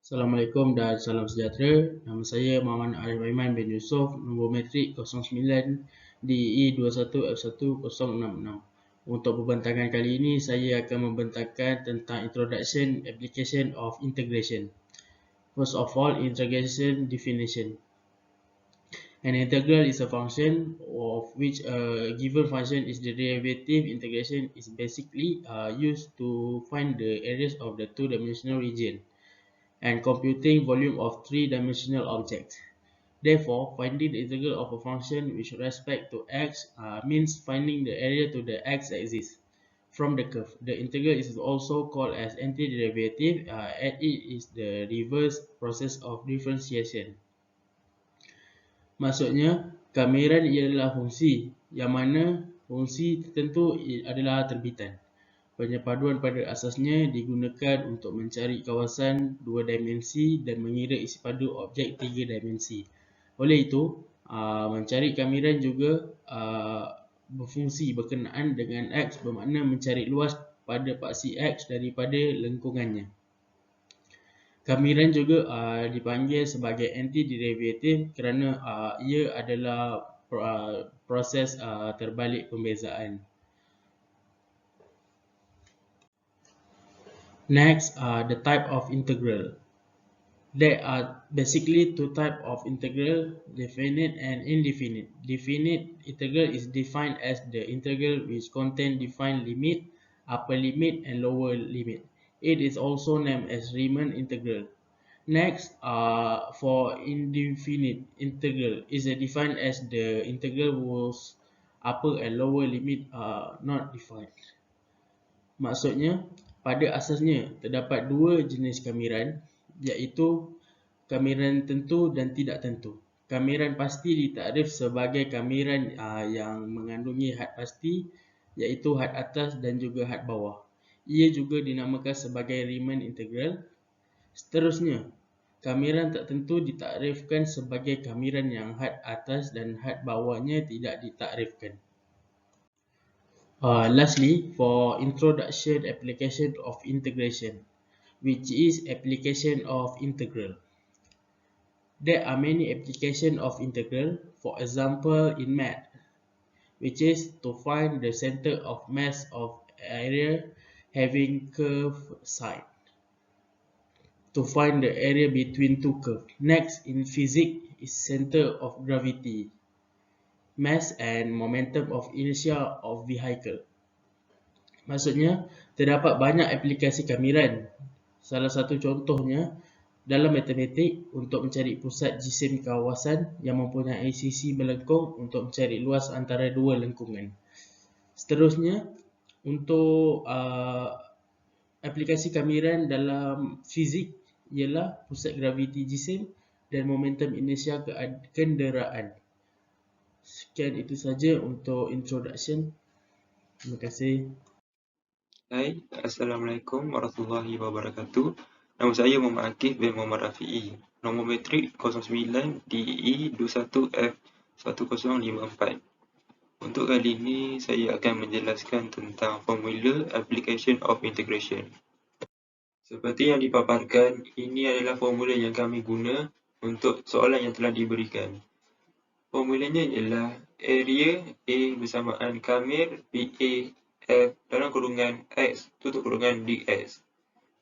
Assalamualaikum dan salam sejahtera. Nama saya Muhammad Arif Aiman bin Yusof, nombor metrik 09 DE 21F1066. Untuk pembentangan kali ini, saya akan membentangkan tentang Introduction Application of Integration. First of all, integration definition. An integral is a function of which a given function is the derivative. Integration is basically used to find the areas of the two-dimensional region and computing volume of three-dimensional objects. Therefore, finding the integral of a function with respect to x means finding the area to the x-axis from the curve. The integral is also called as antiderivative, and it is the reverse process of differentiation. Maksudnya, kamiran ialah fungsi, yang mana fungsi tertentu adalah terbitan. Penyepaduan pada asasnya digunakan untuk mencari kawasan dua dimensi dan mengira isi padu objek tiga dimensi. Oleh itu, mencari kamiran juga berfungsi berkenaan dengan X, bermakna mencari luas pada paksi X daripada lengkungannya. Kamiran juga dipanggil sebagai antiderivatif kerana ia adalah proses terbalik pembezaan. Next, the type of integral. There are basically two types of integral, definite and indefinite. Definite integral is defined as the integral which contains defined limit, upper limit and lower limit. It is also named as Riemann integral. Next, for indefinite integral is defined as the integral whose upper and lower limit are not defined. Maksudnya, pada asasnya terdapat dua jenis kamiran, iaitu kamiran tentu dan tidak tentu. Kamiran pasti ditakrif sebagai kamiran yang mengandungi had pasti, iaitu had atas dan juga had bawah. Ia juga dinamakan sebagai Riemann integral. Seterusnya, kamiran tak tentu ditakrifkan sebagai kamiran yang had atas dan had bawahnya tidak ditakrifkan. Lastly, for introduction application of integration, which is application of integral. There are many applications of integral, for example in math, which is to find the center of mass of area having curved side, to find the area between two curves. Next, in physics is center of gravity, mass and momentum of inertia of vehicle. Maksudnya, terdapat banyak aplikasi kamiran. Salah satu contohnya dalam matematik untuk mencari pusat jisim kawasan yang mempunyai sisi melengkung untuk mencari luas antara dua lengkungan. Seterusnya, untuk aplikasi kamiran dalam fizik ialah pusat graviti jisim dan momentum inersia kenderaan. Sekian itu saja untuk introduction. Terima kasih. Hai, Assalamualaikum warahmatullahi wabarakatuh. Nama saya Muhammad Akif bin Muhammad Rafi'i. Nombor metrik 09 DE 21F1054. Untuk kali ini, saya akan menjelaskan tentang formula application of integration. Seperti yang dipaparkan, ini adalah formula yang kami guna untuk soalan yang telah diberikan. Formulanya ialah area A bersamaan kamir BA F dalam kurungan X tutup kurungan dx.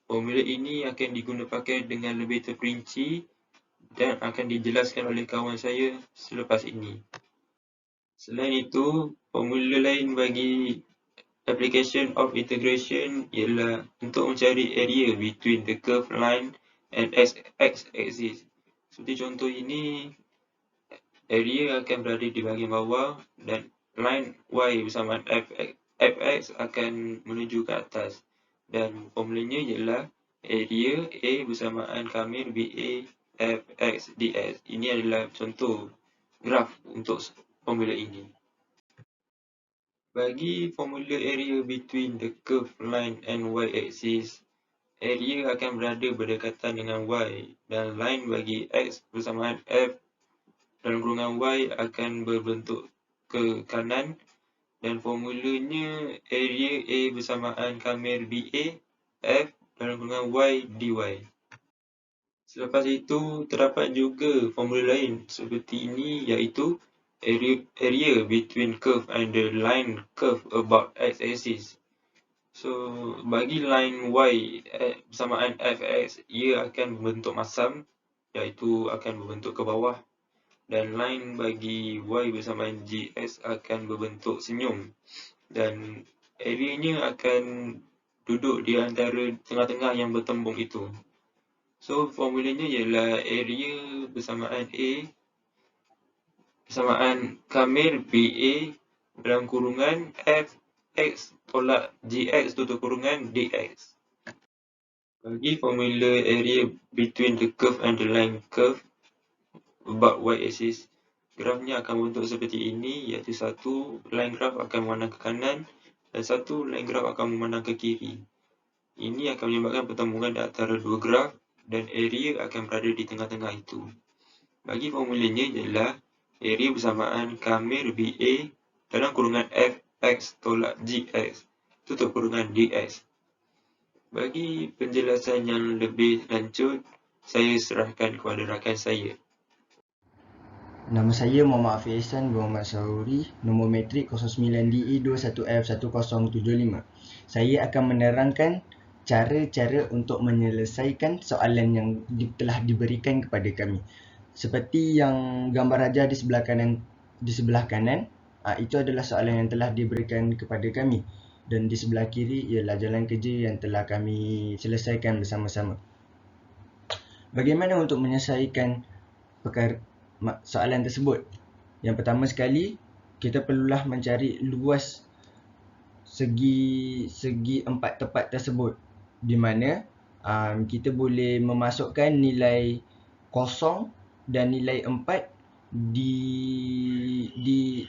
Formula ini akan diguna pakai dengan lebih terperinci dan akan dijelaskan oleh kawan saya selepas ini. Selain itu, formula lain bagi application of integration ialah untuk mencari area between the curved line and x-axis. Seperti contoh ini, area akan berada di bahagian bawah dan line y bersamaan fx akan menuju ke atas. Dan formulanya ialah area A bersamaan kamir BA fx dx. Ini adalah contoh graf untuk formula ini. Bagi formula area between the curved line and y-axis, area akan berada berdekatan dengan y dan line bagi x bersamaan f dalam kurungan y akan berbentuk ke kanan dan formulanya area A bersamaan kamir BA F dalam kurungan y dy. Selepas itu, terdapat juga formula lain seperti ini, iaitu area between curve and the line curve about x-axis. So, bagi line y bersamaan fx, ia akan membentuk masam, iaitu akan berbentuk ke bawah. Dan line bagi y bersamaan gx akan berbentuk senyum. Dan areanya akan duduk di antara tengah-tengah yang bertembung itu. So, formulanya ialah area bersamaan A bersamaan kamir BA dalam kurungan Fx tolak Gx tutup kurungan Dx. Bagi formula area between the curve and the line curve about y-axis, grafnya akan bentuk seperti ini, iaitu satu line graph akan memandang ke kanan dan satu line graph akan memandang ke kiri. Ini akan menyebabkan pertembungan di antara dua graf dan area akan berada di tengah-tengah itu. Bagi formulanya ialah area bersamaan kamir BA dalam kurungan Fx tolak Gx tutup kurungan Dx. Bagi penjelasan yang lebih lanjut, saya serahkan kepada rakan saya. Nama saya Muhammad Afiq Ihsan bin Muhammad Sauri, nombor matrik 09DE21F1075. Saya akan menerangkan cara-cara untuk menyelesaikan soalan yang telah diberikan kepada kami. Seperti yang gambar raja di sebelah kanan, itu adalah soalan yang telah diberikan kepada kami. Dan di sebelah kiri ialah jalan kerja yang telah kami selesaikan bersama-sama. Bagaimana untuk menyelesaikan soalan tersebut? Yang pertama sekali, kita perlulah mencari luas segi empat tepat tersebut, di mana kita boleh memasukkan nilai kosong dan nilai 4 di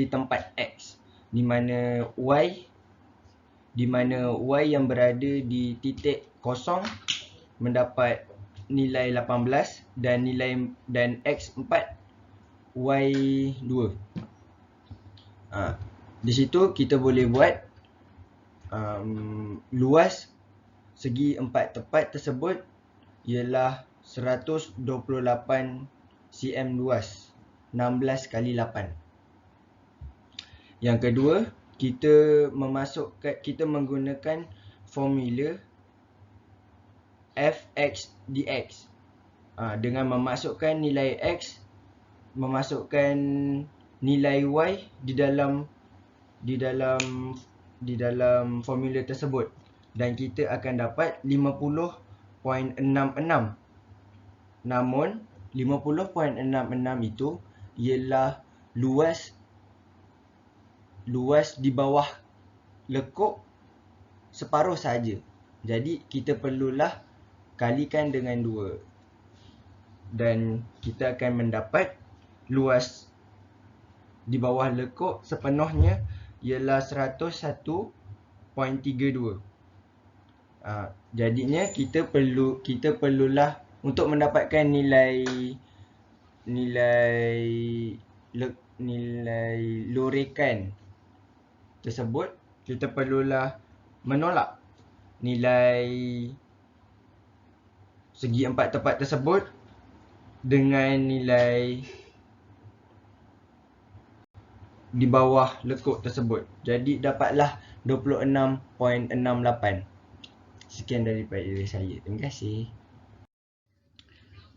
tempat X, di mana Y yang berada di titik kosong mendapat nilai 18 dan X4 Y2. Di situ kita boleh buat luas segi empat tepat tersebut ialah 128 cm luas, 16 kali 8. Yang kedua, kita menggunakan formula Fx dx dengan memasukkan nilai X, memasukkan nilai Y di dalam formula tersebut, dan kita akan dapat 50.66. Namun 50.66 itu ialah luas di bawah lekuk separuh saja. Jadi kita perlulah kalikan dengan 2 dan kita akan mendapat luas di bawah lekuk sepenuhnya ialah 101.32. Jadinya kita perlulah untuk mendapatkan nilai lorekan tersebut, kita perlulah menolak nilai segi empat tepat tersebut dengan nilai di bawah lekuk tersebut. Jadi dapatlah 26.68. Sekian daripada saya. Terima kasih.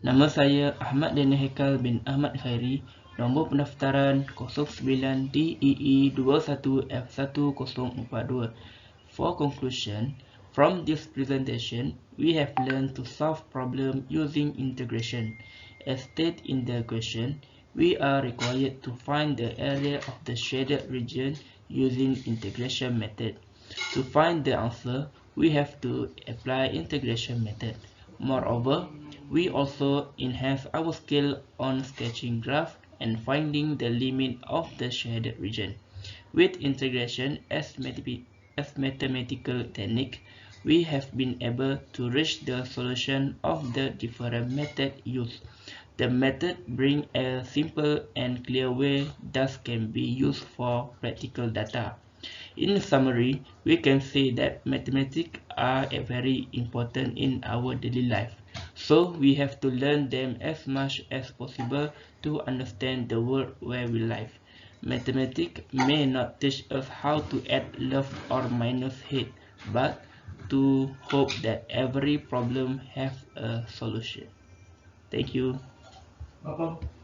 Nama saya Ahmad Daniel Haikal bin Ahmad Khairi. Nombor pendaftaran 09DE21F1042. For conclusion, from this presentation, we have learned to solve problem using integration. As stated in the question, we are required to find the area of the shaded region using integration method. To find the answer, we have to apply integration method. Moreover, we also enhance our skill on sketching graph and finding the limit of the shaded region. With integration as mathematical technique, we have been able to reach the solution of the different methods used. The method brings a simple and clear way that can be used for practical data. In summary, we can say that mathematics are very important in our daily life. So we have to learn them as much as possible to understand the world where we live. Mathematics may not teach us how to add left or minus hate, but to hope that every problem has a solution. Thank you. Bapak.